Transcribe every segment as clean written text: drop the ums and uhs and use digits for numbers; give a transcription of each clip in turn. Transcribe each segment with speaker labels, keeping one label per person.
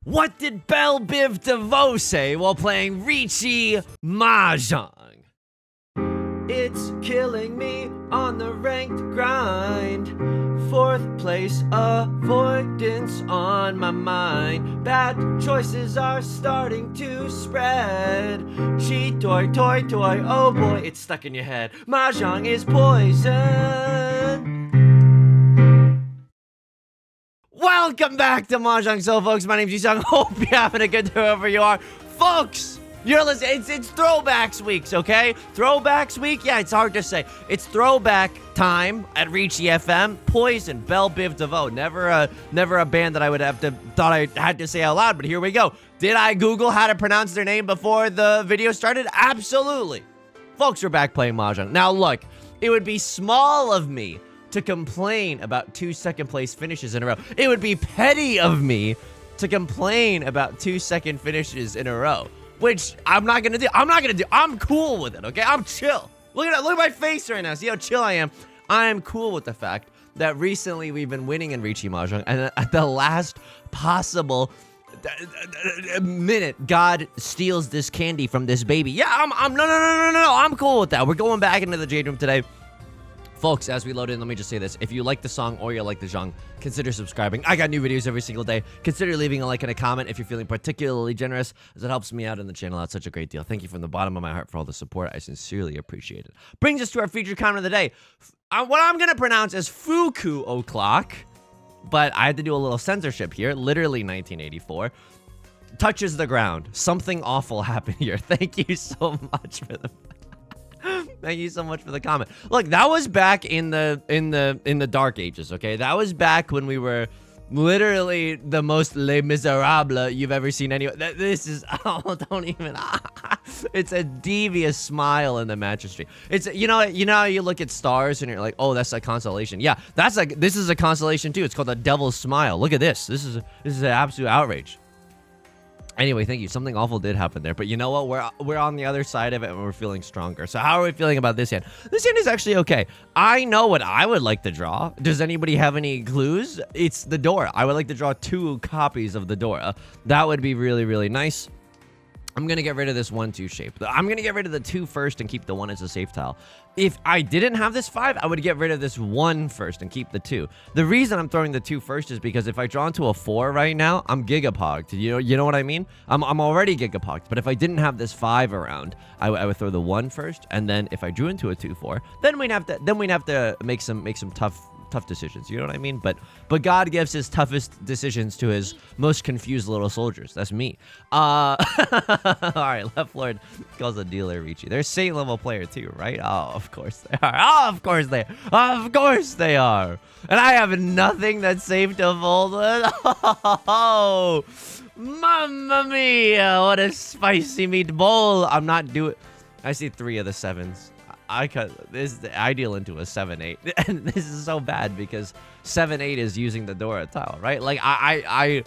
Speaker 1: What did Belle Biv DeVoe say while playing Riichi Mahjong? It's killing me on the ranked grind. 4th place, avoidance on my mind. Bad choices are starting to spread. Cheat toy, oh boy, it's stuck in your head. Mahjong is poison. Welcome back to Mahjong Soul, folks. My name's Yusong. Hope you're having a good day wherever you are. Folks, you're listening. It's throwbacks weeks, okay? Throwbacks week? Yeah, it's hard to say. It's throwback time at Riichi FM. Poison, Belle Biv DeVoe. Never a band that I would have thought I had to say out loud, but here we go. Did I Google how to pronounce their name before the video started? Absolutely. Folks, we're back playing Mahjong. Now, look, it would be small of me to complain about 2 second place finishes in a row. It would be petty of me to complain about 2 second finishes in a row, which I'm not gonna do. I'm cool with it, okay? I'm chill. Look at my face right now. See how chill I am? I'm cool with the fact that recently we've been winning in Riichi Mahjong, and at the last possible minute, God steals this candy from this baby. Yeah, no. I'm cool with that. We're going back into the Jade Room today. Folks, as we load in, let me just say this. If you like the song or you like the genre, consider subscribing. I got new videos every single day. Consider leaving a like and a comment if you're feeling particularly generous, as it helps me out in the channel. That's such a great deal. Thank you from the bottom of my heart for all the support. I sincerely appreciate it. Brings us to our featured comment of the day. What I'm going to pronounce as Fuku O'Clock, but I had to do a little censorship here. Literally 1984. Touches the ground. Something awful happened here. Thank you so much for the... Thank you so much for the comment. Look, that was back in the dark ages, okay? That was back when we were literally the most Les Miserables you've ever seen anyway. This is, oh, don't even, it's a devious smile in the mattressry. It's, you know how you look at stars and you're like, oh, that's a constellation. Yeah, this is a constellation too. It's called the Devil's Smile. Look at this. This is an absolute outrage. Anyway, thank you. Something awful did happen there, but you know what? We're on the other side of it, and we're feeling stronger. So how are we feeling about this hand? This hand is actually okay. I know what I would like to draw. Does anybody have any clues? It's the Dora. I would like to draw 2 copies of the Dora. That would be really, really nice. I'm going to get rid of this 1-2 shape. I'm going to get rid of the 2 first and keep the 1 as a safe tile. If I didn't have this 5, I would get rid of this 1 first and keep the 2. The reason I'm throwing the 2 first is because if I draw into a 4 right now, I'm gigapogged. You know what I mean? I'm already gigapogged. But if I didn't have this 5 around, I would throw the 1 first, and then if I drew into a 2-4, then we'd have to make some tough decisions, you know what I mean? But God gives his toughest decisions to his most confused little soldiers. That's me. All right, Left Lord calls a dealer Riichi. They're Saint level player too, right? Oh, of course they are. Oh, of course they are. Of course they are. And I have nothing that's safe to fold. Oh, mamma mia! What a spicy meatball! I'm not doing. I see 3 of the 7s. I cut this ideal into a 7-8, and this is so bad because 7-8 is using the Dora tile, right? Like I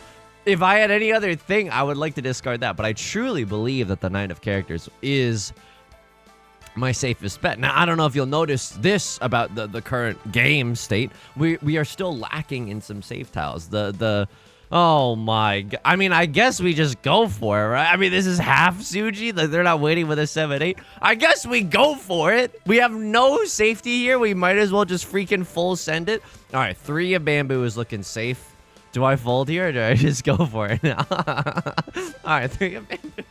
Speaker 1: if I had any other thing, I would like to discard that, but I truly believe that the 9 of characters is my safest bet. Now, I don't know if you'll notice this about the current game state. We are still lacking in some safe tiles. Oh my god. I mean, I guess we just go for it, right? I mean, this is half suji. Like, they're not waiting with a 7-8. I guess we go for it. We have no safety here. We might as well just freaking full send it. All right, 3 of bamboo is looking safe. Do I fold here or do I just go for it now? All right, 3 of bamboo.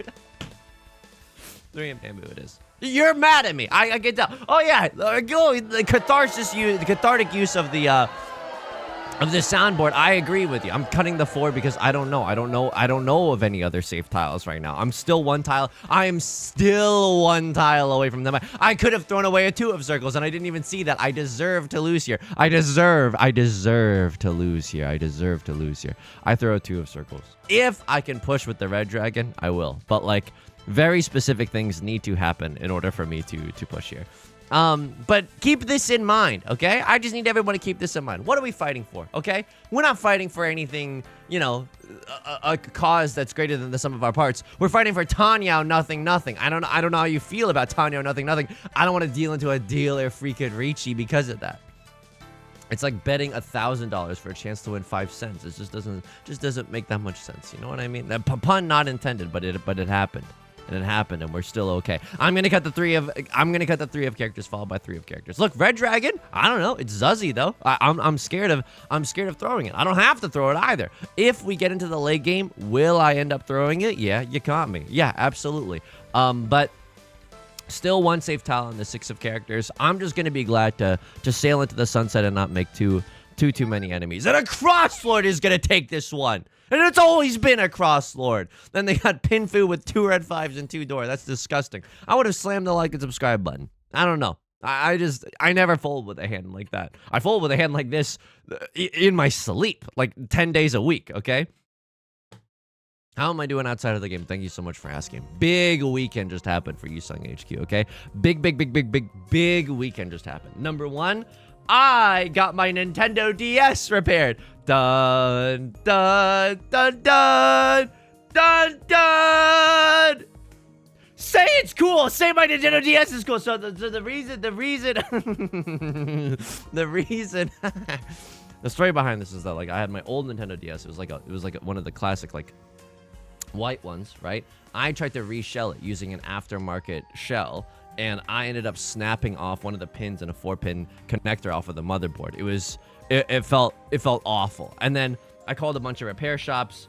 Speaker 1: 3 of bamboo it is. You're mad at me. I can tell. Oh yeah, the cathartic use of the soundboard. I agree with you. I'm cutting the 4 because I don't know of any other safe tiles right now. I'm still 1 tile. I am still 1 tile away from them. I could have thrown away a 2 of circles and I didn't even see that. I deserve to lose here. I deserve to lose here. I throw a 2 of circles. If I can push with the red dragon, I will. But like, very specific things need to happen in order for me to push here. But keep this in mind, okay? I just need everyone to keep this in mind. What are we fighting for, okay? We're not fighting for anything, you know, a cause that's greater than the sum of our parts. We're fighting for Tenhou nothing. I don't know how you feel about Tenhou nothing. I don't want to deal into a deal or freaking Riichi because of that. It's like betting $1,000 for a chance to win 5 cents. It just doesn't make that much sense. You know what I mean? That pun not intended, but it happened. And it happened, and we're still okay. I'm gonna cut the three of characters followed by 3 of characters. Look, Red Dragon. I don't know. It's Zuzzy though. I'm scared of throwing it. I don't have to throw it either. If we get into the late game, will I end up throwing it? Yeah, you caught me. Yeah, absolutely. But still 1 safe tile on the 6 of characters. I'm just gonna be glad to sail into the sunset and not make too many enemies. And a Crosslord is gonna take this one. And it's always been a Crosslord. Then they got Pinfu with 2 red 5s and 2 door. That's disgusting. I would have slammed the like and subscribe button. I don't know. I never fold with a hand like that. I fold with a hand like this in my sleep, like 10 days a week, okay? How am I doing outside of the game? Thank you so much for asking. Big weekend just happened for Yusong HQ, okay? Big weekend just happened. Number 1, I got my Nintendo DS repaired. Dun, dun, dun, dun, dun, dun. Say it's cool. Say my Nintendo DS is cool. So the reason, the story behind this is that like I had my old Nintendo DS. It was like one of the classic like white ones, right? I tried to reshell it using an aftermarket shell, and I ended up snapping off one of the pins in a 4-pin connector off of the motherboard. It felt awful. And then I called a bunch of repair shops.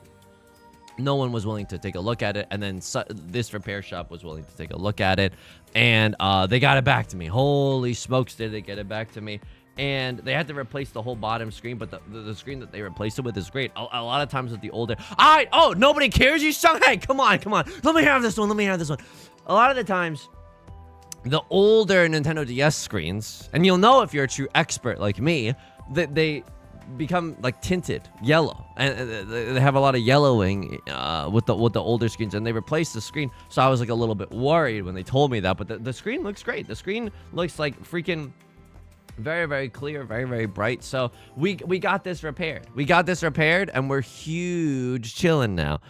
Speaker 1: No one was willing to take a look at it. And then this repair shop was willing to take a look at it, and they got it back to me. Holy smokes, did they get it back to me? And they had to replace the whole bottom screen, but the screen that they replaced it with is great. A lot of times with the older... Oh, nobody cares, you son? Hey, come on. Let me have this one. A lot of the times, the older Nintendo DS screens, and you'll know if you're a true expert like me, that they become like tinted yellow, and they have a lot of yellowing with the older screens, and they replaced the screen. So I was like a little bit worried when they told me that, but the screen looks great. The screen looks like freaking... very clear, very bright. So we got this repaired. And we're huge chilling now.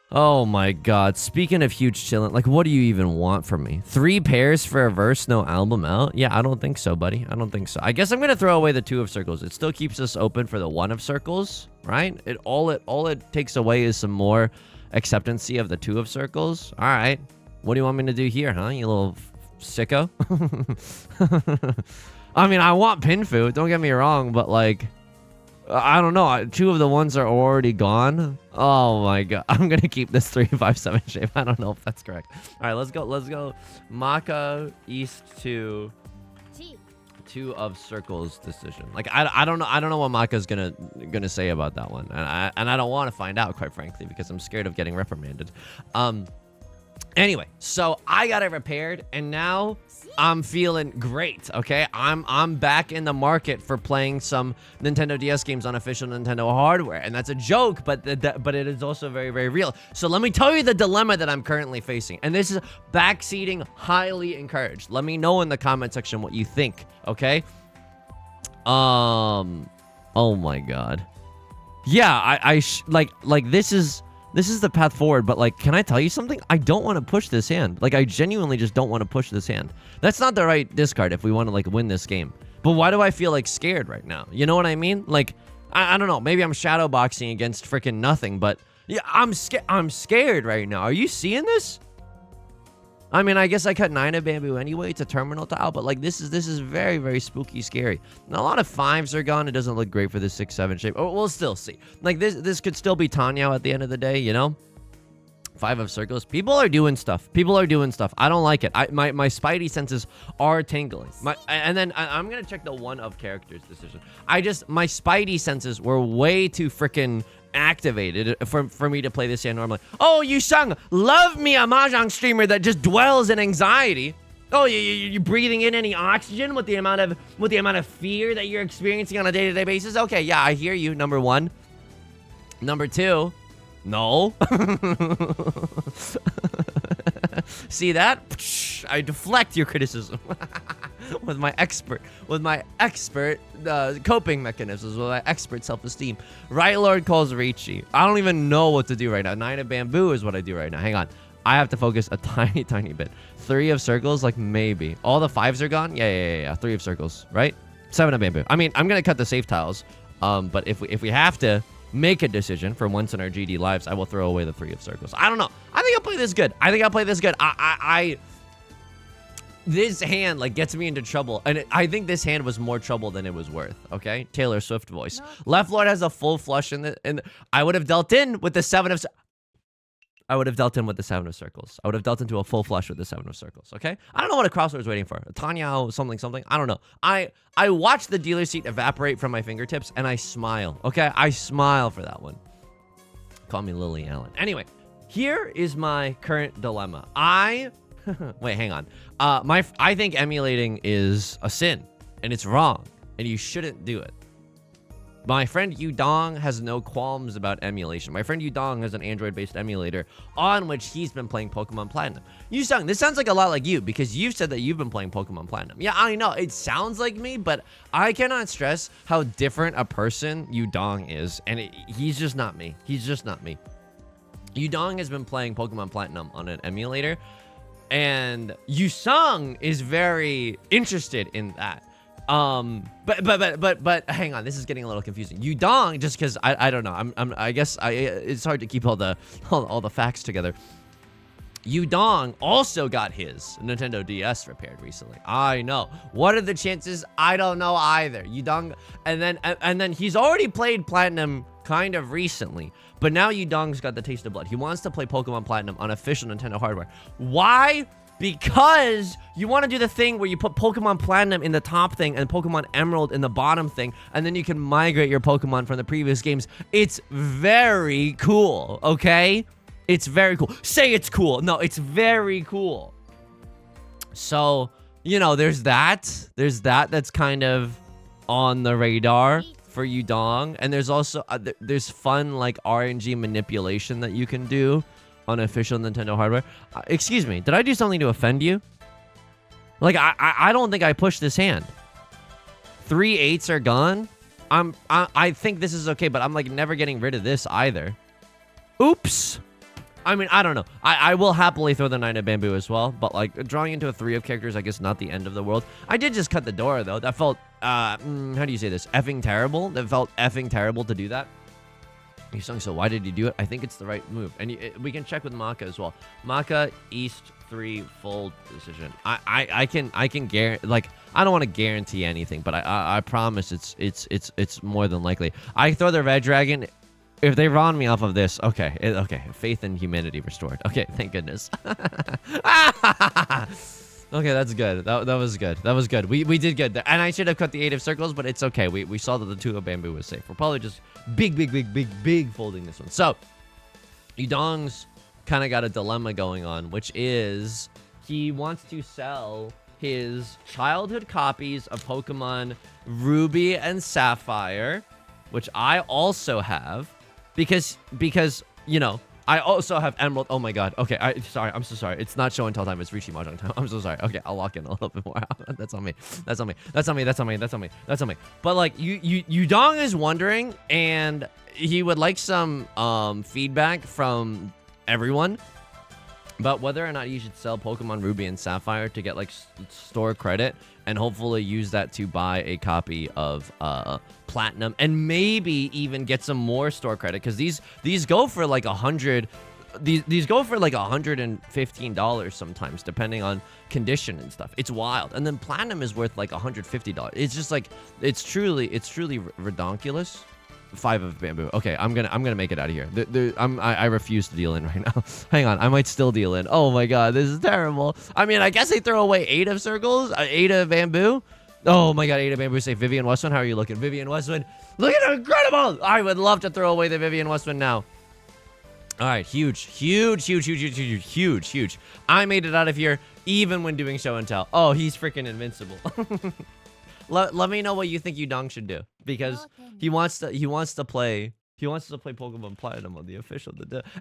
Speaker 1: Oh my god. Speaking of huge chilling, like what do you even want from me? 3 pairs for a verse, no album out? Yeah, I don't think so, buddy. I don't think so. I guess I'm gonna throw away the 2 of circles. It still keeps us open for the 1 of circles, right? All it takes away is some more acceptancy of the 2 of circles. All right. What do you want me to do here, huh? You little sicko. I mean, I want Pinfu, don't get me wrong, but like, I don't know. 2 of the ones are already gone. Oh my god. I'm going to keep this 357 shape. I don't know if that's correct. All right, let's go. Maka East to 2 of circles decision. Like, I don't know what Maka's gonna say about that one. And I don't want to find out, quite frankly, because I'm scared of getting reprimanded. Anyway, so I got it repaired, and now I'm feeling great, okay? I'm back in the market for playing some Nintendo DS games on official Nintendo hardware, and that's a joke, but it is also very real. So let me tell you the dilemma that I'm currently facing, and this is backseating highly encouraged. Let me know in the comment section what you think, okay? Oh my god. Yeah, like this is the path forward, but like, can I tell you something? I don't want to push this hand. Like, I genuinely just don't want to push this hand. That's not the right discard if we want to like win this game. But why do I feel like scared right now? You know what I mean? Like, I don't know. Maybe I'm shadow boxing against freaking nothing, but yeah, I'm scared right now. Are you seeing this? I mean, I guess I cut 9 of bamboo anyway. It's a terminal tile, but like this is very spooky, scary. Now, a lot of 5s are gone. It doesn't look great for this 6-7 shape. Oh, we'll still see. Like this could still be Tanyao at the end of the day, you know? 5 of circles. People are doing stuff. I don't like it. My spidey senses are tingling. And then I'm gonna check the 1 of characters decision. My spidey senses were way too freaking activated for me to play this hand normally. Oh, Yusong, love me a Mahjong streamer that just dwells in anxiety. Oh, you breathing in any oxygen with the amount of fear that you're experiencing on a day-to-day basis? Okay, yeah, I hear you. Number 1. Number 2. No. See that? I deflect your criticism with my expert coping mechanisms, with my expert self-esteem. Right Lord calls Riichi. I don't even know what to do right now. 9 of bamboo is what I do right now. Hang on. I have to focus a tiny bit. 3 of circles, like maybe. All the 5s are gone? Yeah. 3 of circles, right? 7 of bamboo. I mean, I'm gonna cut the safe tiles. But if we have to make a decision for once in our GD lives, I will throw away the 3 of circles. I don't know. I think I'll play this good. This hand like gets me into trouble, and I think this hand was more trouble than it was worth. Okay, Taylor Swift voice. Left Lord has a full flush in the, I would have dealt in with the 7 of. I would have dealt in with the 7 of circles. I would have dealt into a full flush with the 7 of circles. Okay, I don't know what a crossword is waiting for. Tanya something. I don't know. I watch the dealer seat evaporate from my fingertips, and I smile. Okay, I smile for that one. Call me Lily Allen. Anyway, here is my current dilemma. Wait, hang on. I think emulating is a sin, and it's wrong, and you shouldn't do it. My friend Yudong has no qualms about emulation. My friend Yudong has an Android-based emulator on which he's been playing Pokemon Platinum. Yusong, this sounds like a lot like you, because you've said that you've been playing Pokemon Platinum. Yeah, I know, it sounds like me, but I cannot stress how different a person Yudong is, and he's just not me. He's just not me. Yudong has been playing Pokemon Platinum on an emulator, and Yusong is very interested in that. But hang on, this is getting a little confusing. Yudong, just because I don't know, I guess it's hard to keep all the facts together. Yudong also got his Nintendo DS repaired recently. I know. What are the chances? I don't know either. Yudong, and then he's already played Platinum kind of recently, but now Yudong's got the taste of blood. He wants to play Pokemon Platinum on official Nintendo hardware. Why? Because you want to do the thing where you put Pokemon Platinum in the top thing and Pokemon Emerald in the bottom thing, and then you can migrate your Pokemon from the previous games. It's very cool, okay? It's very cool. Say it's cool. No, it's very cool. So, you know, there's that. There's that that's kind of on the radar for Yudong. And there's also, there's fun, like, RNG manipulation that you can do on official Nintendo hardware. Excuse me, did I do something to offend you? Like, I don't think I pushed this hand. 3 8s are gone. I think this is okay, but I'm like never getting rid of this either. Oops. I mean, I don't know. I will happily throw the 9 of bamboo as well, but like drawing into a 3 of characters, I guess not the end of the world. I did just cut the door though. That felt, how do you say this? Effing terrible. That felt effing terrible to do that. Yusong, so why did you do it? I think it's the right move. And we can check with Maka as well. Maka, East 3, full decision. I can guarantee, like, I don't want to guarantee anything, but I promise it's more than likely. I throw the Red Dragon. If they run me off of this, okay, okay, faith in humanity restored. Okay, thank goodness. Okay, that's good. That was good. That was good. We did good. And I should have cut the 8 of circles, but it's okay. We saw that the 2 of bamboo was safe. We're probably just big folding this one. So, Yudong's kind of got a dilemma going on, which is he wants to sell his childhood copies of Pokemon Ruby and Sapphire, which I also have, because you know, I also have Emerald. Oh my god. Okay, sorry. I'm so sorry. It's not show and tell time. It's Riichi Mahjong time. I'm so sorry. Okay, I'll lock in a little bit more. That's on me. That's on me. That's on me. That's on me. That's on me. That's on me. But like, Yudong is wondering, and he would like some feedback from everyone about whether or not you should sell Pokemon Ruby and Sapphire to get like store credit, and hopefully use that to buy a copy of Platinum, and maybe even get some more store credit, because these go for like $100. These go for like $115 sometimes, depending on condition and stuff. It's wild. And then Platinum is worth like $150. It's just like, it's truly redonkulous. 5 of bamboo. Okay, I'm gonna make it out of here. I refuse to deal in right now. Hang on, I might still deal in. Oh my god, this is terrible. I mean, I guess they throw away 8 of circles, 8 of bamboo. Oh my god, 8 of bamboo. Say Vivian Westwind. How are you looking, Vivian Westwind? Looking incredible. I would love to throw away the Vivian Westwind now. All right, huge. I made it out of here even when doing show and tell. Oh, he's freaking invincible. Let me know what you think Yudong should do, because he wants to play Pokemon Platinum on the official,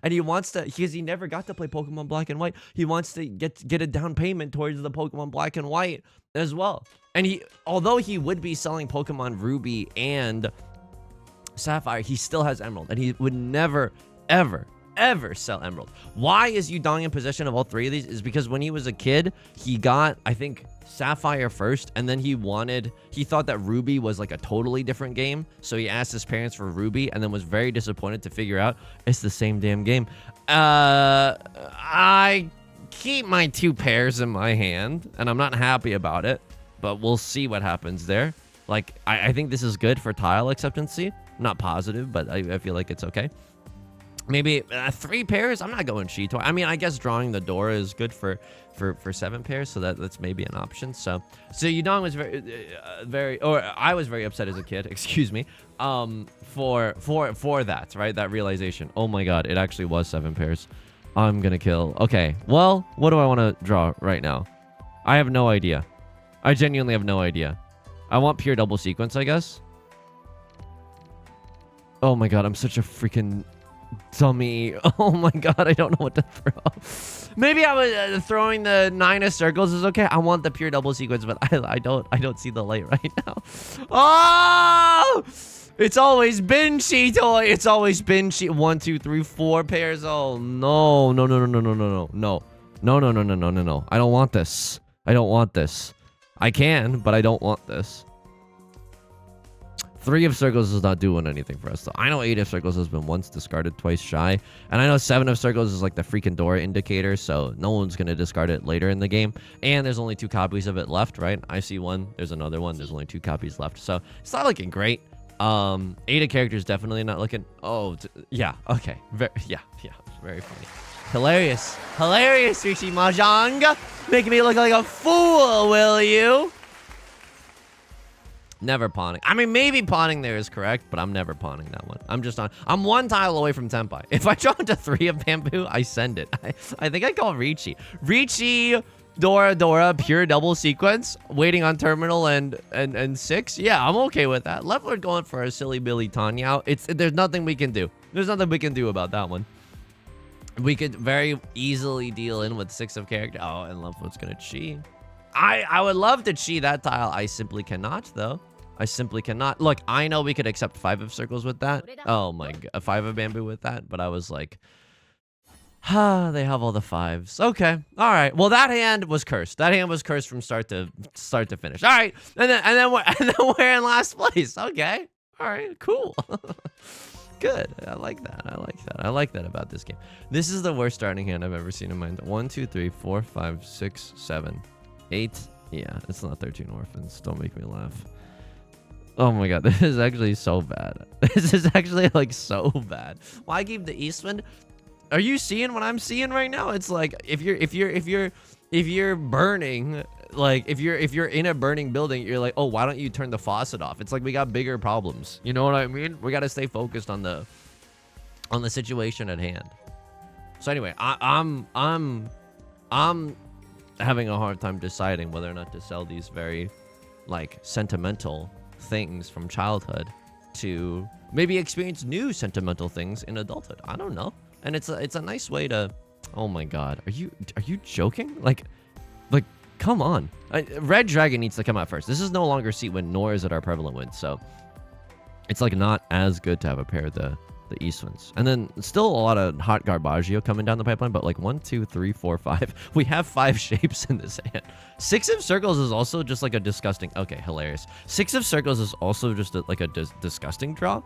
Speaker 1: and because he never got to play Pokemon Black and White. He wants to get a down payment towards the Pokemon Black and White as well. And although he would be selling Pokemon Ruby and Sapphire, he still has Emerald, and he would never ever ever sell emerald. Why is Yudong in possession of all 3 of these? Is because when he was a kid, he got, I think, Sapphire first, and then he thought that Ruby was like a totally different game, so he asked his parents for Ruby, and then was very disappointed to figure out it's the same damn game. I keep my 2 pairs in my hand, and I'm not happy about it, but we'll see what happens there. Like, I think this is good for tile acceptancy. I'm not positive, but I feel like it's okay. Maybe 3 pairs. I'm not going Shito. I mean, I guess drawing the door is good for 7 pairs, so that's maybe an option. So Yudong was I was very upset as a kid. Excuse me. For that, right? That realization. Oh my God, it actually was 7 pairs. I'm gonna kill. Okay. Well, what do I want to draw right now? I have no idea. I genuinely have no idea. I want pure double sequence, I guess. Oh my God, I'm such a freaking dummy. Oh my God, I don't know what to throw. Maybe I was throwing the 9 of circles is okay. I want the pure double sequence, but I don't see the light right now. Oh, it's always been Cheeto. It's always been 1, 2, 3, 4 pairs. Oh no. I don't want this. I don't want this. I can, but I don't want this. 3 of circles is not doing anything for us, though. I know 8 of circles has been once discarded, twice shy. And I know 7 of circles is like the freaking door indicator, so no one's going to discard it later in the game. And there's only 2 copies of it left, right? I see 1. There's another one. There's only 2 copies left. So it's not looking great. 8 of characters definitely not looking... Oh, yeah. Okay. Yeah. Very funny. Hilarious, Riichi Mahjong. Making me look like a fool, will you? Never pawning. I mean, maybe pawning there is correct, but I'm never pawning that one. I'm just on. I'm 1 tile away from Tenpai. If I draw into 3 of bamboo, I send it. I think I call Riichi. Riichi, Dora, pure double sequence, waiting on terminal and 6. Yeah, I'm okay with that. Leftward going for a silly Billy Tanya. There's nothing we can do. There's nothing we can do about that one. We could very easily deal in with 6 of character. Oh, and Leftwood's gonna chi. I would love to chi that tile. I simply cannot, though. I simply cannot. Look, I know we could accept 5 of circles with that. Oh my God, 5 of bamboo with that. But I was like, they have all the 5s. Okay, all right. Well, that hand was cursed. That hand was cursed from start to finish. All right, and then we're in last place. Okay, all right, cool. Good. I like that. I like that about this game. This is the worst starting hand I've ever seen in mine. 1, 2, 3, 4, 5, 6, 7, 8. Yeah, it's not 13 orphans. Don't make me laugh. Oh my God, this is actually so bad. This is actually like so bad. Why keep the Eastwind? Are you seeing what I'm seeing right now? It's like if you're burning, like if you're in a burning building, you're like, oh, why don't you turn the faucet off? It's like we got bigger problems. You know what I mean? We got to stay focused on the situation at hand. So anyway, I'm having a hard time deciding whether or not to sell these very like sentimental things from childhood to maybe experience new sentimental things in adulthood. I don't know. And it's a nice way to... Oh my God. Are you joking? Like come on. Red Dragon needs to come out first. This is no longer seat win, nor is it our prevalent win. So it's like not as good to have a pair of the Eastwinds. And then still a lot of hot Garbaggio coming down the pipeline, but like 1, 2, 3, 4, 5. We have 5 shapes in this hand. 6 of circles is also just like a disgusting... Okay, hilarious. 6 of circles is also just like a disgusting draw.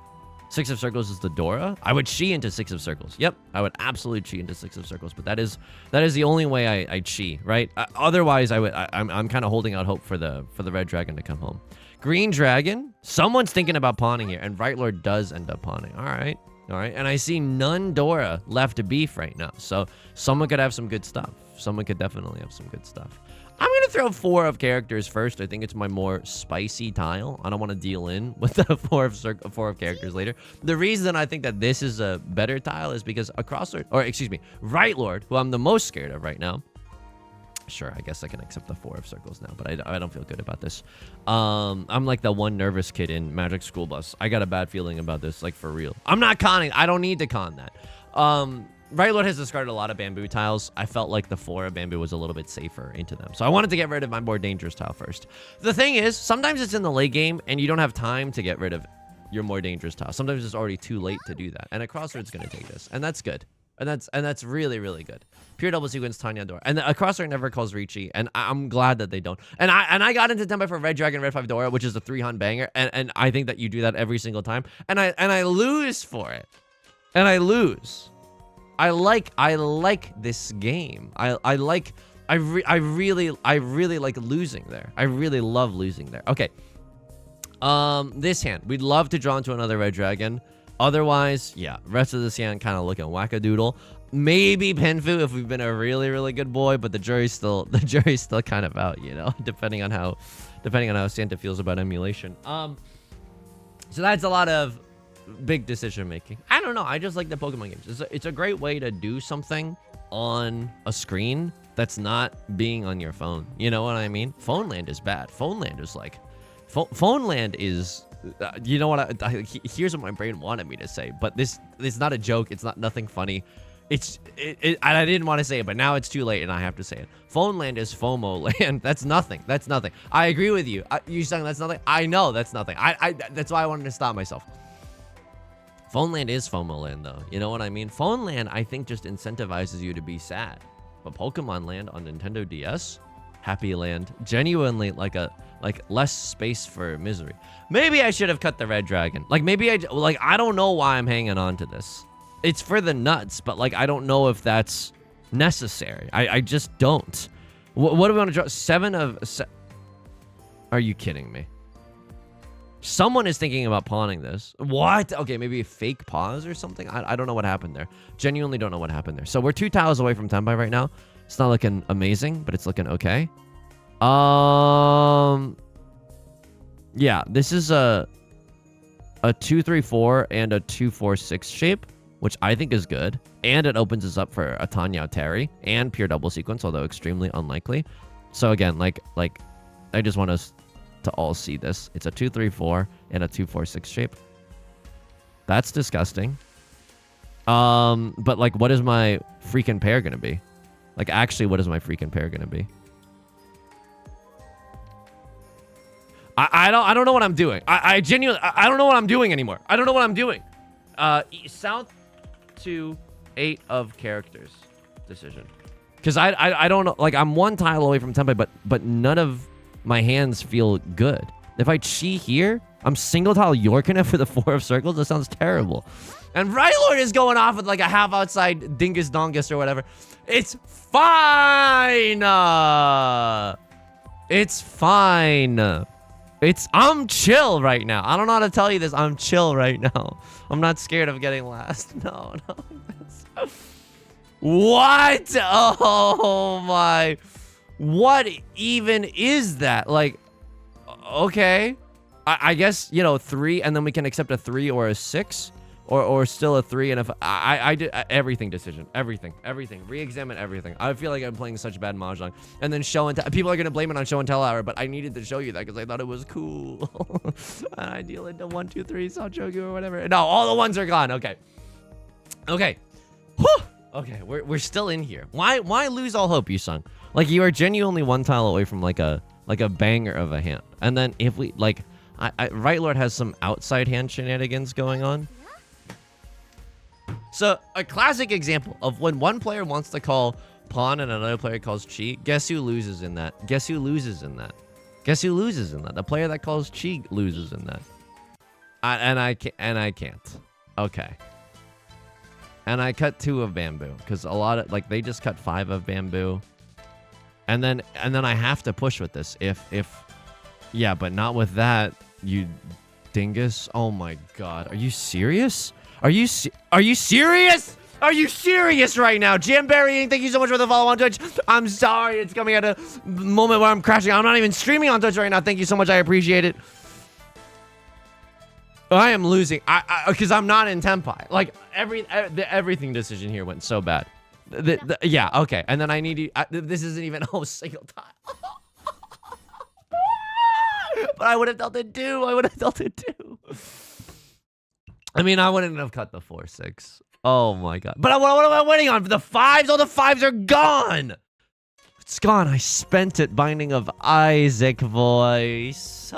Speaker 1: 6 of circles is the Dora. I would chi into 6 of circles. Yep, I would absolutely chi into 6 of circles. But that is the only way I chi, right? Otherwise, I'm kind of holding out hope for the Red Dragon to come home. Green Dragon. Someone's thinking about pawning here, and Right Lord does end up pawning. All right. And I see none Dora left to beef right now. So someone could have some good stuff. Someone could definitely have some good stuff. I'm going to throw 4 of characters first. I think it's my more spicy tile. I don't want to deal in with the 4 of characters later. The reason I think that this is a better tile is because Right Lord, who I'm the most scared of right now. Sure, I guess I can accept the 4 of circles now, but I don't feel good about this. I'm like the one nervous kid in Magic School Bus. I got a bad feeling about this, like for real. I'm not conning. I don't need to con that. Right Lord has discarded a lot of bamboo tiles. I felt like the 4 of bamboo was a little bit safer into them. So I wanted to get rid of my more dangerous tile first. The thing is, sometimes it's in the late game and you don't have time to get rid of your more dangerous tile. Sometimes it's already too late to do that. And a crossroad's going to take this. And that's good. and that's really, really good. Pure double sequence Tanya Dora, and a crosshair never calls Riichi, and I'm glad that they don't. And I got into Tenpai for Red Dragon Red 5 Dora, which is a 3-hun banger, and I think that you do that every single time, and I lose for it, and I lose. I like this game. I really like losing there. I really love losing there. Okay. This hand, we'd love to draw into another Red Dragon. Otherwise, yeah, rest of this hand kind of looking wackadoodle. Maybe Penfu if we've been a really, really good boy, but the jury's still kind of out, you know, depending on how Santa feels about emulation. So that's a lot of big decision making. I don't know. I just like the Pokemon games. It's a great way to do something on a screen that's not being on your phone. You know what I mean? Phone land is bad. Phone land is like, phone land is. You know what? Here's what my brain wanted me to say, but this is not a joke. It's not nothing funny. I didn't want to say it, but now it's too late, and I have to say it. Phone land is FOMO land. That's nothing. That's nothing. I agree with you. You saying that's nothing? I know that's nothing. That's why I wanted to stop myself. Phone land is FOMO land, though. You know what I mean? Phone land, I think, just incentivizes you to be sad. But Pokemon land on Nintendo DS, happy land, genuinely like less space for misery. Maybe I should have cut the Red Dragon. Like maybe I don't know why I'm hanging on to this. It's for the nuts, but like I don't know if that's necessary. I just don't. What do we want to draw? 7 of... Are you kidding me? Someone is thinking about pawning this. What? Okay, maybe a fake pause or something? I don't know what happened there. Genuinely don't know what happened there. So we're 2 tiles away from Tenpai right now. It's not looking amazing, but it's looking okay. Yeah, this is a 2-3-4 and a 2-4-6 shape, which I think is good. And it opens us up for a Tanya Terry and pure double sequence, although extremely unlikely. So again, like I just want us to all see this. It's a 2-3-4 and a 2-4-6 shape. That's disgusting. But like, what is my freaking pair gonna be? Like, actually, what is my freaking pair gonna be? I don't know what I'm doing. I genuinely I don't know what I'm doing anymore. I don't know what I'm doing. South to 8 of characters decision. Because I don't know. Like, I'm 1 tile away from Tenpai, but none of my hands feel good. If I chi here, I'm single tile Yorkina for the 4 of circles. That sounds terrible. And Rylord is going off with like a half outside Dingus Dongus or whatever. It's fine. It's fine. I'm chill right now. I don't know how to tell you this. I'm chill right now. I'm not scared of getting last. No. What? Oh my. What even is that? Like, okay. I guess, you know, 3, and then we can accept a 3 or a 6. Or still a 3, and if I did everything decision, everything, re-examine everything. I feel like I'm playing such bad Mahjong, and then show and tell. People are gonna blame it on show and tell hour, but I needed to show you that because I thought it was cool. And I deal into 1, 2, 3, Sanchoku or whatever. No, all the ones are gone. Okay. Whew. Okay, we're still in here. Why lose all hope, Yusong? Like, you are genuinely 1 tile away from like a banger of a hand, and then if we like, Right Lord has some outside hand shenanigans going on. So, a classic example of when one player wants to call pawn and another player calls chi. Guess who loses in that? Guess who loses in that? Guess who loses in that? The player that calls chi loses in that. I can't. Okay. And I cut 2 of bamboo because a lot of, like, they just cut 5 of bamboo. And then I have to push with this if yeah, but not with that, you dingus. Oh my god. Are you serious? Are you serious? Are you serious right now? Jamberry, thank you so much for the follow on Twitch. I'm sorry, it's coming at a moment where I'm crashing. I'm not even streaming on Twitch right now. Thank you so much. I appreciate it. I am losing. Because I'm not in Tenpai. Like, everything decision here went so bad. Yeah, okay. And then I need you. This isn't even a single time. But I would have dealt it too. I mean, I wouldn't have cut the 4-6. Oh my god. But what am I waiting on? The 5s? All the 5s are gone. It's gone. I spent it. Binding of Isaac voice.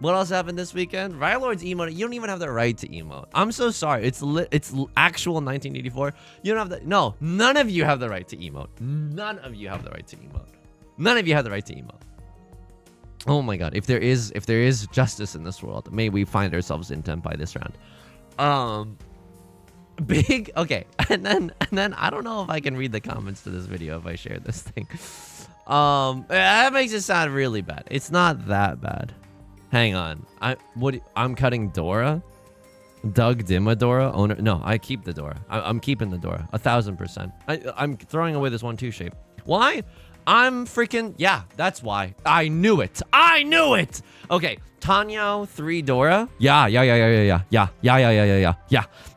Speaker 1: What else happened this weekend? Rylord's emote. You don't even have the right to emote. I'm so sorry. It's actual 1984. You don't have the. No, none of you have the right to emote. None of you have the right to emote. None of you have the right to emote. Oh my god. If there is justice in this world, may we find ourselves in Tenpai this round. Big. Okay. And then I don't know if I can read the comments to this video if I share this thing. That makes it sound really bad. It's not that bad. Hang on. I'm cutting Dora. Doug Dimmadora owner. No, I keep the Dora. I'm keeping the Dora 1000%. I'm throwing away this 1-2 shape. Why? I'm freaking, yeah, that's why. I knew it. I knew it. Okay, Tenhou 3 Dora. Yeah.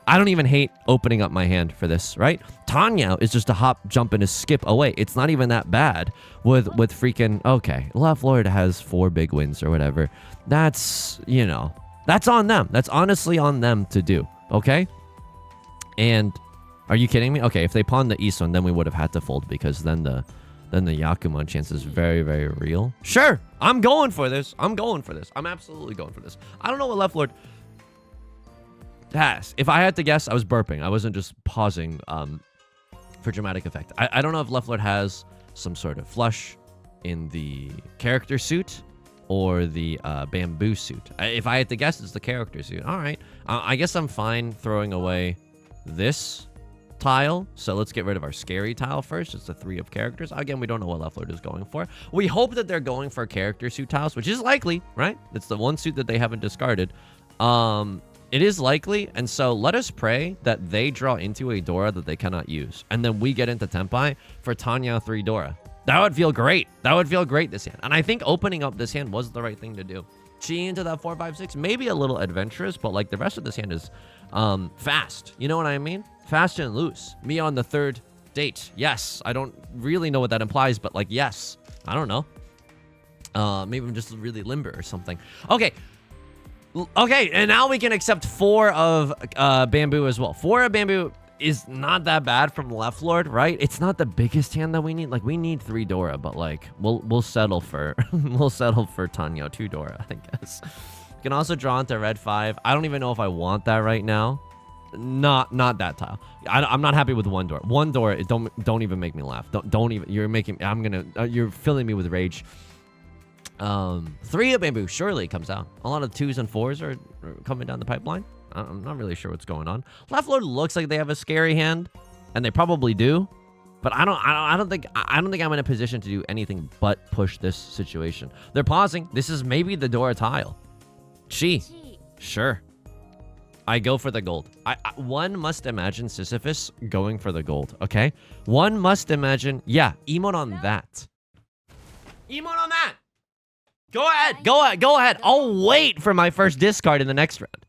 Speaker 1: I don't even hate opening up my hand for this, right? Tenhou is just a hop, jump, and a skip away. It's not even that bad with freaking, okay, Left Lord has 4 big wins or whatever. That's, you know, that's on them. That's honestly on them to do, okay? And are you kidding me? Okay, if they pawned the East one, then we would have had to fold because then the Yakuman chance is very, very real. Sure, I'm going for this. I'm absolutely going for this. I don't know what Left Lord has. If I had to guess, I was burping. I wasn't just pausing for dramatic effect. I don't know if Left Lord has some sort of flush in the character suit or the bamboo suit. If I had to guess, it's the character suit. All right. I guess I'm fine throwing away this tile. So let's get rid of our scary tile first. It's the 3 of characters. Again, we don't know what Left Lord is going for. We hope that they're going for character suit tiles, which is likely, right? It's the one suit that they haven't discarded. It is likely, and so let us pray that they draw into a Dora that they cannot use, and then we get into Tenpai for Tenhou 3 Dora. That would feel great. That would feel great this hand. And I think opening up this hand was the right thing to do. Chi into that 4, 5, 6, maybe a little adventurous, but like the rest of this hand is fast. You know what I mean? Fast and loose. Me on the 3rd date. Yes. I don't really know what that implies, but like, yes. I don't know. Maybe I'm just really limber or something. Okay. Okay, and now we can accept 4 of bamboo as well. 4 of bamboo is not that bad from Left Lord, right? It's not the biggest hand that we need. Like, we need 3 Dora, but like we'll settle for we'll settle for Tenhou 2 Dora, I guess. You can also draw into red 5. I don't even know if I want that right now. Not that tile. I'm not happy with 1 Dora. 1 Dora, don't even make me laugh. Don't even. You're filling me with rage. 3 of bamboo surely comes out. A lot of 2s and 4s are coming down the pipeline. I'm not really sure what's going on. Left Lord looks like they have a scary hand, and they probably do. But I don't think I'm in a position to do anything but push this situation. They're pausing. This is maybe the Dora tile. Chi. Sure. I go for the gold. One must imagine Sisyphus going for the gold, okay? One must imagine, yeah, emote on that. Emote on that! Go ahead. I'll wait for my first discard in the next round.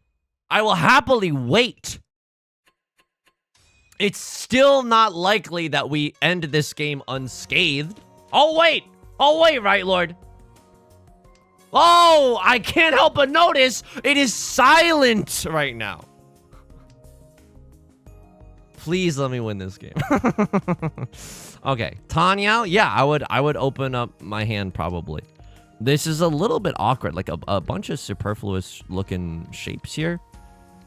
Speaker 1: I will happily wait. It's still not likely that we end this game unscathed. I'll wait, right, Lord? Oh, I can't help but notice it is silent right now. Please let me win this game. Okay, Tenhou. Yeah, I would open up my hand probably. This is a little bit awkward, like a bunch of superfluous looking shapes here.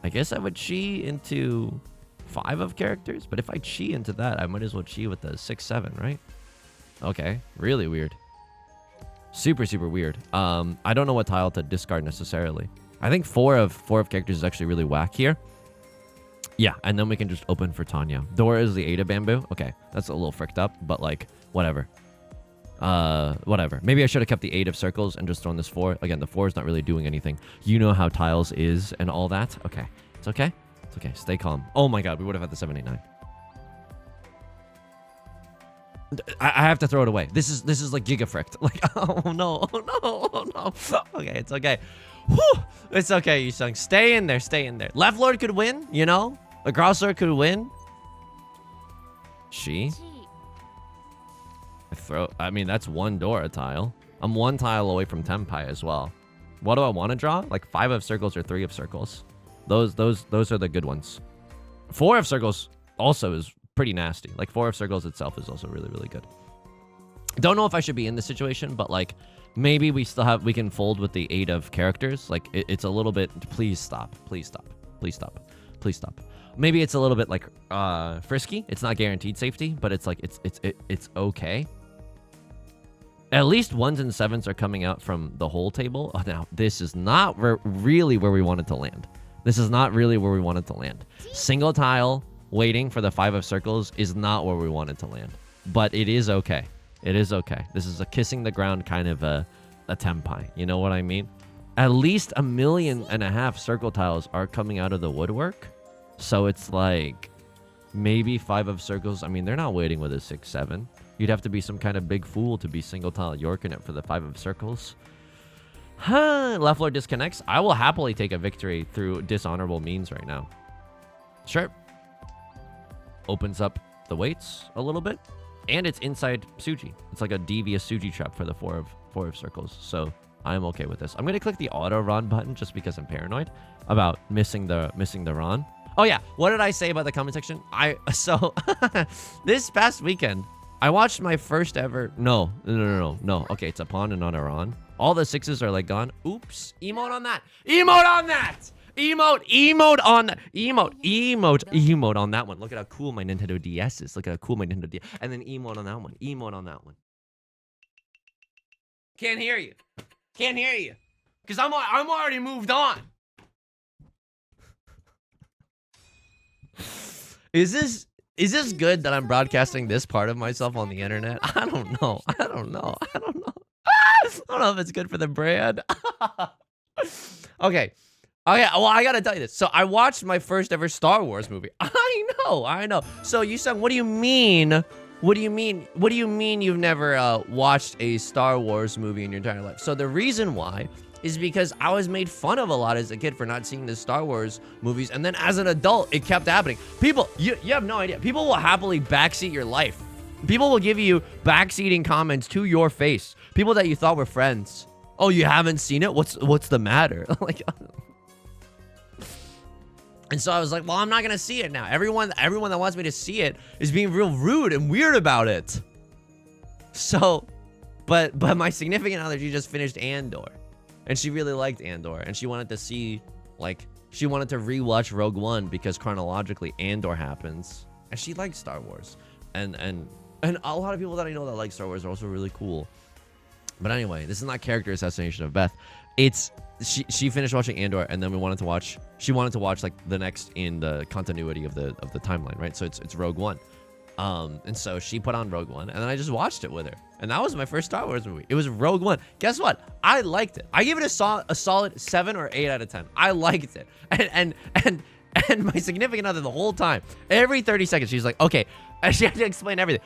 Speaker 1: I guess I would chi into 5 of characters, but if I chi into that, I might as well chi with the 6, 7, right? Okay, really weird. Super weird. I don't know what tile to discard necessarily. I think 4 of characters is actually really whack here. Yeah, and then we can just open for Tenhou. Dora is the 8 of bamboo. Okay, that's a little fricked up, but like, whatever. Whatever. Maybe I should have kept the 8 of circles and just thrown this 4. Again, the 4 is not really doing anything. You know how tiles is and all that. Okay, it's okay. It's okay. Stay calm. Oh my god, we would have had the 7, 8, 9. I have to throw it away. This is like giga fricked. Like, oh no. Okay, it's okay. Whew! It's okay, Yusong. Stay in there. Left Lord could win, you know? The Cross Lord could win. I mean, that's 1 Dora tile. I'm 1 tile away from Tenpai as well. What do I want to draw? Like 5 of circles or 3 of circles. Those are the good ones. 4 of circles also is pretty nasty. Like 4 of circles itself is also really good. Don't know if I should be in this situation, but like maybe we can fold with the aid of characters. Like it's a little bit. Please stop. Please stop. Please stop. Please stop. Maybe it's a little bit like frisky. It's not guaranteed safety, but it's like it's okay. At least 1s and 7s are coming out from the whole table. Oh, now this is not really where we wanted to land. This is not really where we wanted to land. Single tile waiting for the 5 of circles is not where we wanted to land, but it is okay. It is okay. This is a kissing the ground kind of a tempai. You know what I mean? At least 1.5 million circle tiles are coming out of the woodwork. So it's like maybe 5 of circles. I mean, they're not waiting with a 6, 7. You'd have to be some kind of big fool to be single tile Yorking it for the 5 of circles. Huh. Left Lord disconnects. I will happily take a victory through dishonorable means right now. Sure. Opens up the weights a little bit. And it's inside suji. It's like a devious suji trap for the 4 of circles. So I'm okay with this. I'm gonna click the auto Ron button just because I'm paranoid about missing the Ron. Oh yeah, what did I say about the comment section? So this past weekend, I watched my first ever. No. Okay, it's a pawn and not a Ron. All the 6s are like gone. Oops. Emote on that. Emote on that. Emote on that. Emote on that one. Look at how cool my Nintendo DS is. Look at how cool my Nintendo DS. And then emote on that one. Emote on that one. Can't hear you. Can't hear you. Because I'm already moved on. Is this good that I'm broadcasting this part of myself on the internet? I don't know. I don't know if it's good for the brand. Okay. Well, I gotta tell you this. So I watched my first ever Star Wars movie. I know. So Yusong, what do you mean? What do you mean you've never watched a Star Wars movie in your entire life? So the reason why is because I was made fun of a lot as a kid for not seeing the Star Wars movies, and then as an adult, it kept happening. People, you have no idea. People will happily backseat your life. People will give you backseating comments to your face. People that you thought were friends. Oh, you haven't seen it? What's the matter? Like. And so I was like, well, I'm not gonna see it now. Everyone that wants me to see it is being real rude and weird about it. So, but my significant other, she just finished Andor. And she really liked Andor. And she wanted to see, like, she wanted to rewatch Rogue One because chronologically Andor happens. And she likes Star Wars. And a lot of people that I know that like Star Wars are also really cool. But anyway, this is not character assassination of Beth. It's she finished watching Andor, and then she wanted to watch like the next in the continuity of the timeline, right? So it's Rogue One. And so she put on Rogue One, and then I just watched it with her. And that was my first Star Wars movie. It was Rogue One. Guess what? I liked it. I give it a solid 7 or 8 out of 10. I liked it. And my significant other the whole time, every 30 seconds, she's like, okay. And she had to explain everything.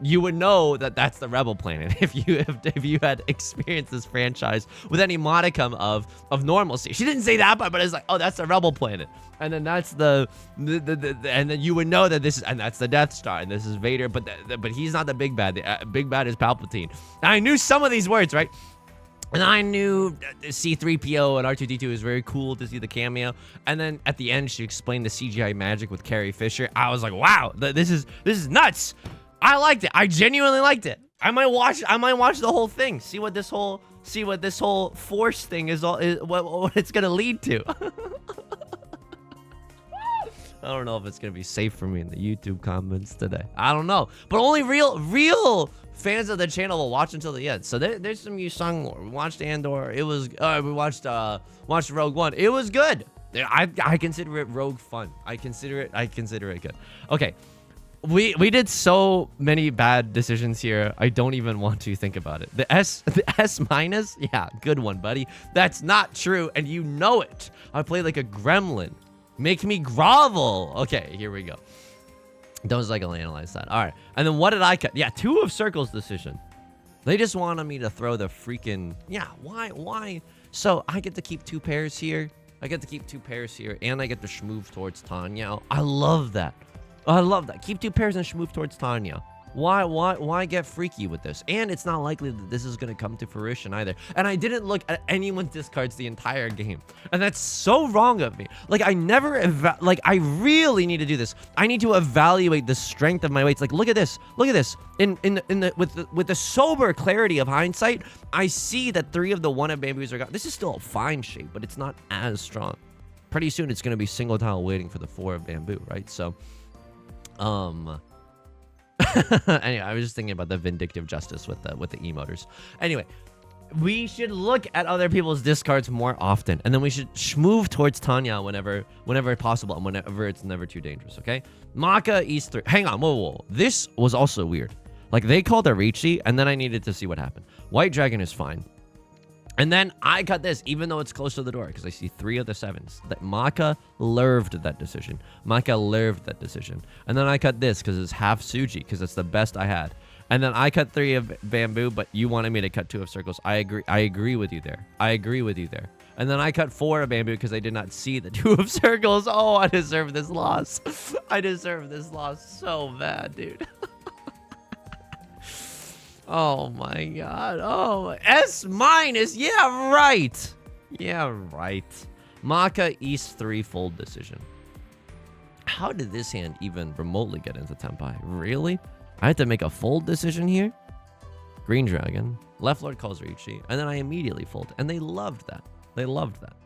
Speaker 1: You would know that's the Rebel planet if you had experienced this franchise with any modicum of normalcy. She didn't say that part, but it's like, oh, that's the Rebel planet, and then that's the and then you would know that that's the Death Star, and this is Vader, but he's not the big bad. The big bad is Palpatine. And I knew some of these words, right? And I knew C-3PO and R2-D2 was very cool to see the cameo. And then at the end, she explained the CGI magic with Carrie Fisher. I was like, wow, this is nuts. I liked it. I genuinely liked it. I might watch the whole thing. See what this whole Force thing is what it's gonna lead to. I don't know if it's gonna be safe for me in the YouTube comments today. I don't know, but only real fans of the channel will watch until the end. So there's some Yusong lore. We watched Andor. It was. We watched Rogue One. It was good. I consider it Rogue fun. I consider it good. Okay, we did so many bad decisions here. I don't even want to think about it. The S minus, yeah, good one, buddy. That's not true, and you know it. I play like a gremlin. Make me grovel. Okay, here we go. Don't psychoanalyze that. All right. And then what did I cut? Yeah, 2 of circles decision. They just wanted me to throw the freaking... Yeah, why? So I get to keep 2 pairs here. And I get to schmove towards Tanya. I love that. Keep 2 pairs and schmove towards Tanya. Why get freaky with this? And it's not likely that this is going to come to fruition either. And I didn't look at anyone's discards the entire game. And that's so wrong of me. Like, I never, I really need to do this. I need to evaluate the strength of my weights. Like, look at this. Look at this. With the sober clarity of hindsight, I see that 3 of the 1 of bamboos are gone. This is still a fine shape, but it's not as strong. Pretty soon, it's going to be single tile waiting for the 4 of bamboo, right? So, anyway, I was just thinking about the vindictive justice with the emoters. Anyway, we should look at other people's discards more often, and then we should move towards Tanya whenever possible and whenever it's never too dangerous. Okay, Maka East 3. Hang on, whoa. This was also weird. Like, they called a Riichi, and then I needed to see what happened. White Dragon is fine. And then I cut this, even though it's close to the door, because I see 3 of the 7s. That Maka lerved that decision. And then I cut this, because it's half suji, because it's the best I had. And then I cut 3 of bamboo, but you wanted me to cut 2 of circles. I agree with you there. And then I cut 4 of bamboo, because I did not see the 2 of circles. Oh, I deserve this loss. I deserve this loss so bad, dude. Oh my god. Oh, S-. Yeah, right. Maka East 3 fold decision. How did this hand even remotely get into Tenpai? Really? I had to make a fold decision here? Green Dragon. Left Lord calls Riichi. And then I immediately fold. And they loved that.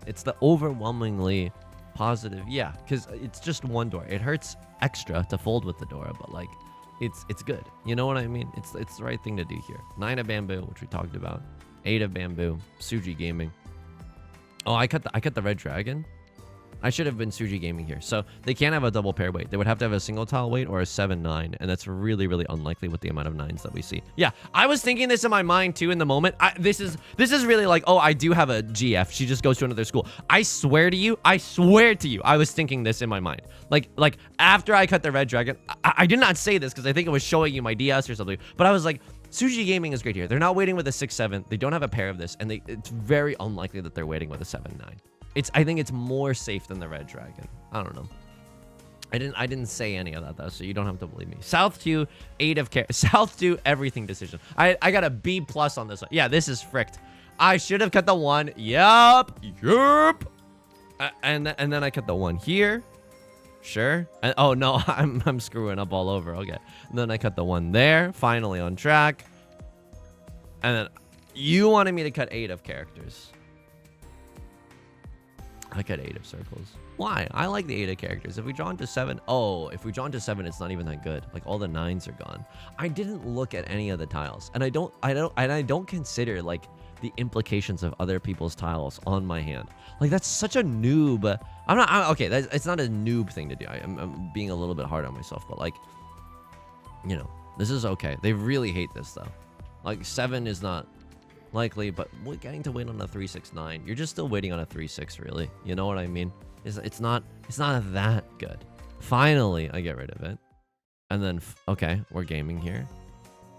Speaker 1: It's the overwhelmingly positive. Yeah, because it's just 1 door. It hurts extra to fold with the door, but like, it's good. You know what I mean? It's the right thing to do here. 9 of bamboo, which we talked about. 8 of bamboo. Suji gaming. Oh, I cut the red dragon. I should have been Suji gaming here. So they can't have a double pair weight. They would have to have a single tile weight or a 7-9. And that's really, really unlikely with the amount of 9s that we see. Yeah, I was thinking this in my mind too in the moment. This is really like, oh, I do have a GF. She just goes to another school. I swear to you, I was thinking this in my mind. Like after I cut the red dragon, I did not say this because I think it was showing you my DS or something. But I was like, Suji gaming is great here. They're not waiting with a 6-7. They don't have a pair of this. And it's very unlikely that they're waiting with a 7-9. I think it's more safe than the red dragon. I don't know. I didn't say any of that though, so you don't have to believe me. South 2, 8 of care. South 2, everything decision. I got a B+ on this one. Yeah, this is fricked. I should have cut the 1. Yup. And then I cut the 1 here. Sure. And, oh no, I'm screwing up all over. Okay. And then I cut the 1 there. Finally on track. And then you wanted me to cut 8 of characters. I cut 8 of circles. Why? I like the 8 of characters. If we draw into 7, if we draw into 7, it's not even that good. Like all the 9s are gone. I didn't look at any of the tiles, and I don't consider like the implications of other people's tiles on my hand. Like that's such a noob. Okay. It's not a noob thing to do. I'm being a little bit hard on myself, but like, you know, this is okay. They really hate this though. Like 7 is not likely, but we're getting to wait on a 3-6-9. You're just still waiting on a 3-6, really. You know what I mean? It's not that good. Finally, I get rid of it. And then, okay, we're gaming here.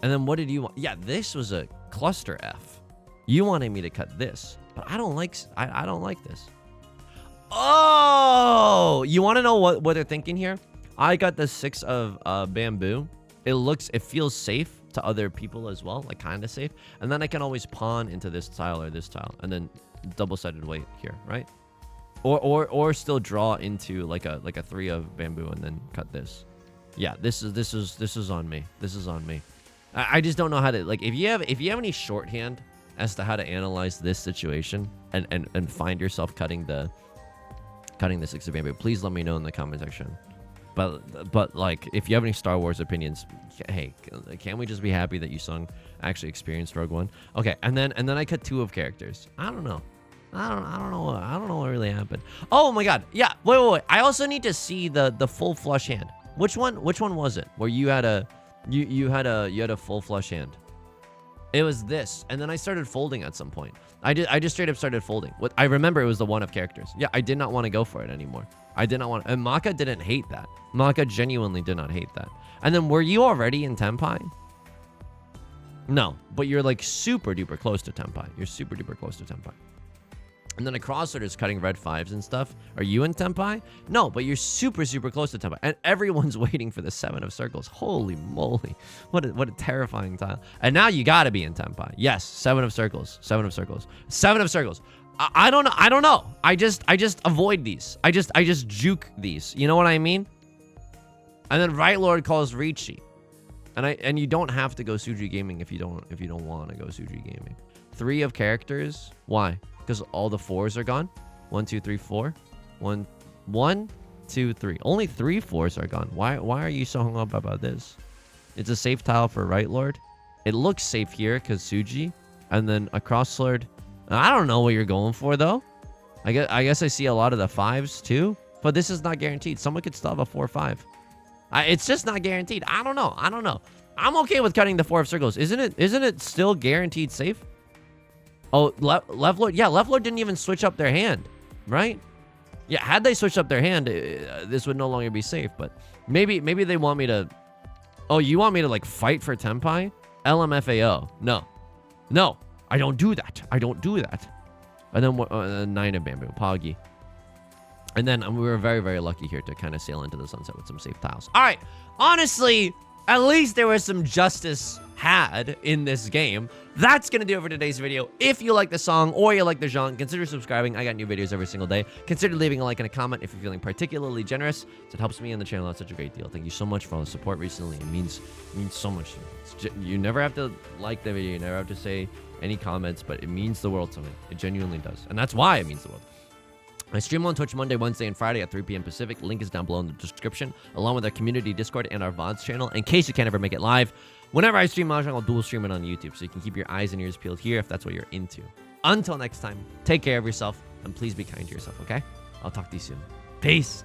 Speaker 1: And then what did you want? Yeah, this was a cluster F. You wanted me to cut this, but I don't like this. Oh, you want to know what they're thinking here? I got the 6 of bamboo. It feels safe to other people as well, like kind of safe. And then I can always pawn into this tile or this tile, and then double-sided weight here, right? Or still draw into like a 3 of bamboo and then cut this. Yeah, this is on me. This is on me. I just don't know how to, like, if you have any shorthand as to how to analyze this situation and find yourself cutting the 6 of bamboo, please let me know in the comment section. But like, if you have any Star Wars opinions, hey, can't we just be happy that Yusong actually experienced Rogue One? Okay, and then I cut 2 of characters. I don't know. I don't know what really happened. Oh my god. Yeah. Wait. I also need to see the full flush hand. Which one was it? Where you had a full flush hand? It was this, and then I started folding at some point. I just straight up started folding. What I remember, it was the 1 of characters. Yeah, I did not want to go for it anymore. I did not want, and Maka didn't hate that. Maka genuinely did not hate that. And then were you already in Tenpai? No, but you're like super duper close to Tenpai. You're super duper close to Tenpai. And then a crosser is cutting red 5s and stuff. Are you in Tenpai? No, but you're super, super close to Tenpai. And everyone's waiting for the 7 of circles. Holy moly. What a terrifying tile. And now you gotta be in Tenpai. Yes, 7 of circles. 7 of circles. 7 of circles. I don't know. I don't know. I just avoid these. I just juke these. You know what I mean? And then Right Lord calls Riichi. And you don't have to go Suji Gaming if you don't want to go Suji Gaming. 3 of characters. Why? Because all the 4s are gone. 1, 2, 3, 4. 1, 2, 3. Only 3 4s are gone. Why are you so hung up about this? It's a safe tile for Right Lord. It looks safe here because Suji. And then a Cross Lord. I don't know what you're going for though. I guess I see a lot of the 5s too. But this is not guaranteed. Someone could still have a 4-5. It's just not guaranteed. I don't know. I'm okay with cutting the 4 of circles. Isn't it still guaranteed safe? Oh, left Lord. Yeah, left Lord didn't even switch up their hand, right? Yeah, had they switched up their hand, this would no longer be safe. But maybe they want me to. Oh, you want me to like fight for Tenpai? LMFAO. No, I don't do that. And then 9 of bamboo, Poggy. And then we were very, very lucky here to kind of sail into the sunset with some safe tiles. All right, honestly, at least there was some justice had in this game. That's going to do it for today's video. If you like the song or you like the genre, consider subscribing. I got new videos every single day. Consider leaving a like and a comment if you're feeling particularly generous. It helps me and the channel. That's such a great deal. Thank you so much for all the support recently. It means so much to me. You never have to like the video. You never have to say any comments, but it means the world to me. It genuinely does. And that's why it means the world. I stream on Twitch Monday, Wednesday, and Friday at 3 p.m. Pacific. Link is down below in the description, along with our community Discord and our VODs channel, in case you can't ever make it live. Whenever I stream Mahjong, I'll dual stream it on YouTube, so you can keep your eyes and ears peeled here if that's what you're into. Until next time, take care of yourself, and please be kind to yourself, okay? I'll talk to you soon. Peace!